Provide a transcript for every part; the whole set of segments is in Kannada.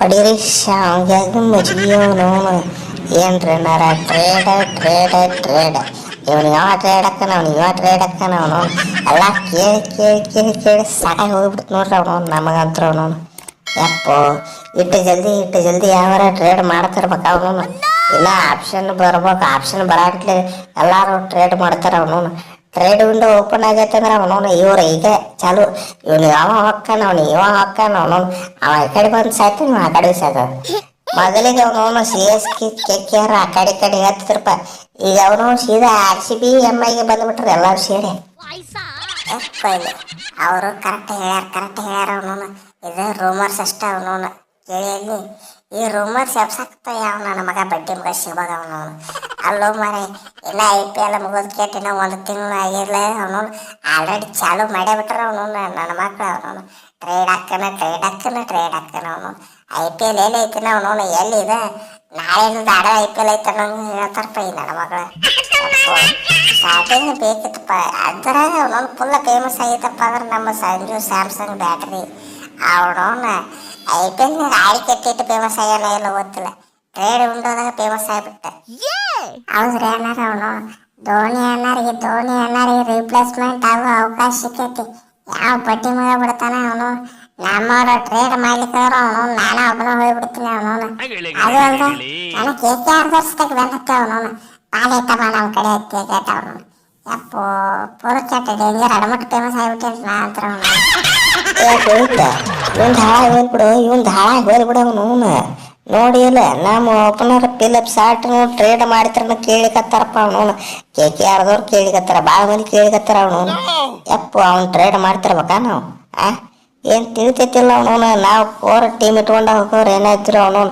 ಹೊಡೀರಿ ಶಾವ್ಯಾಗ ಮಜ್ಜಿಗೆ ಅವನು ಏನ್ರಿ ನಾರ ಟ್ರೇಡ್ ಇವನು ಯಾವ ಟ್ರೇಡ್ ಹಾಕನ ಇವ ಟ್ರೇಡ್ ಹಾಕನ ಅವನು ಎಲ್ಲ ಕೇಳಿ ಸಾಕಾಗಿ ಹೋಗ್ಬಿಡ್ತು ನೋಡ್ರಿ ಅವನು ನಮಗಂತ್ರ ಅವನು ಯಪ್ಪೋ ಇಟ್ಟು ಜಲ್ದಿ ಯಾವಾರ ಟ್ರೇಡ್ ಮಾಡ್ತಿರ್ಬೇಕು ಅವನು ಇಲ್ಲ ಆಪ್ಷನ್ ಬರ್ಬೇಕು ಆಪ್ಷನ್ ಬರಾಟ್ಲಿ ಎಲ್ಲಾರು ಟ್ರೇಡ್ ಮಾಡ್ತಾರ ಅವನು ಟ್ರೇಡ್ ವಿಂಡೋ ಓಪನ್ ಆಗೈತೆ ಅಂದ್ರೆ ಅವನು ಇವ್ರು ಈಗ ಚಾಲು ಇವನು ಇವ ಹೊಕ್ಕಾನ ಅವನು ಅವ ಈ ಕಡೆ ಬಂದು ಸಾಯ್ತು ನೀವು ಆ ಕಡೆ ಸಾಯ್ತ ಮೊದಲಿಗೆ ಅವನು ಸಿ ಎಸ್ ಕೆ ಆರ್ ಆ ಕಡೆ ಹತ್ತಿರಪ್ಪ ಈಗ ಅವನು ಸೀದಾ RCB MIಗೆ ಬಂದ್ಬಿಟ್ರೆ ಎಲ್ಲರೂ ಸೇರಿ ಅವರು ಕರೆಕ್ಟ್ ಹೇಳ್ಯಾರ ಅವನು ಇದು ರೂಮರ್ಸ್ ಅಷ್ಟ ಅವನು ಕೇಳಿ ಈ ರೂಮರ್ಸ್ ಎಬ್ಸಾಕ್ತ ಯಾವ ನನ್ನ ಮಗ ಬಡ್ಡಿ ಮಗ ಶಿವಾಗ ಅವನು ಅಲ್ಲೋ ಮಾರೆ ಇನ್ನ IPL ಮುಗಿದ್ ಕೇಟಿನ ಒಂದು ತಿಂಗಳು ಆಗಿರ್ಲ ಅವನು ಆಲ್ರೆಡಿ ಚಾಲು ಮಾಡೇ ಬಿಟ್ರ ಅವನು ನನ್ನ ಮಕ್ಕಳು ಅವನು ಟ್ರೇಡ್ ಹಾಕನ ಅವನು IPL ಎಲ್ಲಿ ಐತಿನ ಅವನು ಎಲ್ಲಿದೆ ನಾಳೆಯಿಂದ ಆಡೋ IPL ಐತೆ ಅನ್ನೋಂಗೆ ಹೇಳ್ತಾರಪ್ಪ ಈ ನನ್ನ ಮಗಳು ಸ್ಟಾರ್ಟಿಂಗ್ ಬೇಕಿತ್ತಪ್ಪ ಅದ್ರಾಗ ಅವನೊಂದು ಫುಲ್ ಫೇಮಸ್ ಆಗೈತಪ್ಪ ಅಂದ್ರೆ ನಮ್ಮ ಸಂಜು ಸ್ಯಾಮ್ಸಂಗ್ ಬ್ಯಾಟ್ರಿ ಅವನವನ್ನ IPL ಆಡಿ ಕೆಟ್ಟಿಟ್ಟು ಫೇಮಸ್ ಆಗ್ಯಾನ ಎಲ್ಲ ಗೊತ್ತಿಲ್ಲ ಟ್ರೇಡ್ ವಿಂಡೋದಾಗ ಫೇಮಸ್ ಆಗಿಬಿಟ್ಟ ಹೌದ್ರಿ ಅನ್ನಾರ ಅವನು ಧೋನಿ ಅನ್ನಾರಿಗೆ ರಿಪ್ಲೇಸ್ಮೆಂಟ್ ಆಗೋ ಅವಕಾಶ ಸಿಕ್ಕೈತಿ ಯಾವ ಬಡ್ಡಿ ಮಗ ಬಿಡ್ತಾನೆ ಅವನು ನಮ್ಮವ್ರ ಟ್ರೇಡ್ ಮಾಡ್ಲಿಕ್ಕಾದ್ರು ಅವನು ನಾನ ಒಬ್ಬನ ಹೋಗ್ಬಿಡ್ತೀನಿ ಅವನು ಅದು ಅಲ್ದ ನನಗೆ KKR ದರ್ಶಕ ಬಂದತ್ತೆ ಅವನು ಪಾಲೈತಮ್ಮ ನಮ್ಮ ಕಡೆ ಕೇಟ ಅವನು ಯಪ್ಪೋ ಪೂರ ಕೆಟ್ಟ ಡೇಂಜರ್ ಅಡಮಟ್ಟು ಫೇಮಸ್ ಆಗಿಬಿಟ್ಟೆ ನಾ ಅಂತ ಇವನ್ ಹಾಳಾಗಿ ಹೋಗ್ಬಿಡು ಇವನ್ ಹಾಳಾಗಿ ಹೋಗ್ಬಿಡು ಅವನು ನೋಡಿ ಇಲ್ಲ ನಮ್ಮ ಓಪನರ್ ಫಿಲಿಪ್ಸ್ ಆಟನು ಟ್ರೇಡ್ ಮಾಡ್ತಾರ ಕೇಳಿಕತ್ತಾರಪ್ಪ ಅವನು KKRದವ್ರು ಕೇಳಿಕತ್ತಾರ ಭಾಳ ಮಂದಿ ಕೇಳಿಕತ್ತಾರ ಅವನು ಯಪ್ಪು ಅವ್ನು ಟ್ರೇಡ್ ಮಾಡ್ತಿರ್ಬೇಕಾ ನಾವು ಏನು ತಿಳಿತೈತಿಲ್ಲ ಅವನು ನಾವು ಕೋರ್ ಟೀಮ್ ಇಟ್ಕೊಂಡ ಹೋಗೋರು ಏನಾಯ್ತಿರು ಅವನು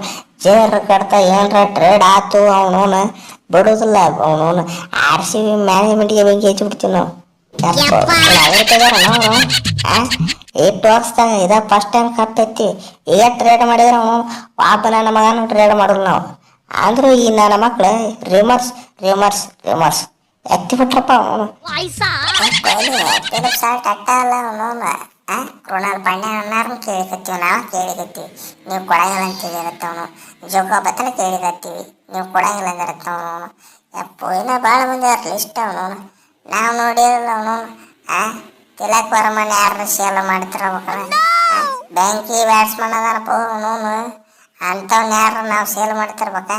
ಜೇರ್ ಕಡ್ತಾ ಏನರ ಟ್ರೇಡ್ ಆತು ಅವನು ಬಿಡೋದಿಲ್ಲ ಅವನು RCB ಮ್ಯಾನೇಜ್ಮೆಂಟ್ಗೆ ಬೆಂಕಿ ಹಚ್ಚಿಬಿಡ್ತೀವಿ ನಾವು ಏಟ್ ವರ್ಷದಾಗ ಇದ ಫಸ್ಟ್ ಟೈಮ್ ಕಟ್ಟೈತಿ ಈಗ ಟ್ರೇಡ್ ಮಾಡಿದ್ರೆ ಅವನು ಪಾಪ ನನ್ನ ಮಗನೂ ಟ್ರೇಡ್ ಮಾಡೋಲ್ಲ ನಾವು ಅಂದ್ರೂ ಈ ನನ್ನ ಮಕ್ಳು ರಿಮರ್ಸ್ ಎತ್ತಿ ಬಿಟ್ರಪ್ಪ ಅವನು ಕೃಣಾಲ್ ಪಾಂಡ್ಯ ಅನ್ನಾರು ಕೇಳಿಕತ್ತೀವಿ ನಾವು ಕೇಳಿಕತ್ತೀವಿ ನೀವು ಕೊಡಗಿಲ್ಲ ಅಂತ ಹೇಳಿರತ್ತವನು ಜೋಗ ಬತ್ತನ ಕೇಳಿಕತ್ತೀವಿ ನೀವು ಕೊಡಗಿಲ್ಲ ಅಂದಿರತ್ತವನು ಯಪ್ಪೋ ಇನ್ನೂ ಭಾಳ ಮಂದಿ ಅವ್ರ ಲಿಸ್ಟ್ ಅವನು ನಾವು ನೋಡಿರಲ್ಲ ಅವನು ತಿಲಕ್ ವರ್ಮನ್ ಯಾರನ್ನ ಸೇಲ್ ಮಾಡ್ತಿರ್ಬೇಕಾರ ಬ್ಯಾಂಕಿ ಬ್ಯಾಟ್ಸ್ಮನ್ ಅದಾರಪ್ಪ ಅವನು ಅಂಥವ್ನ ಯಾರು ನಾವು ಸೇಲ್ ಮಾಡ್ತಿರ್ಬೇಕ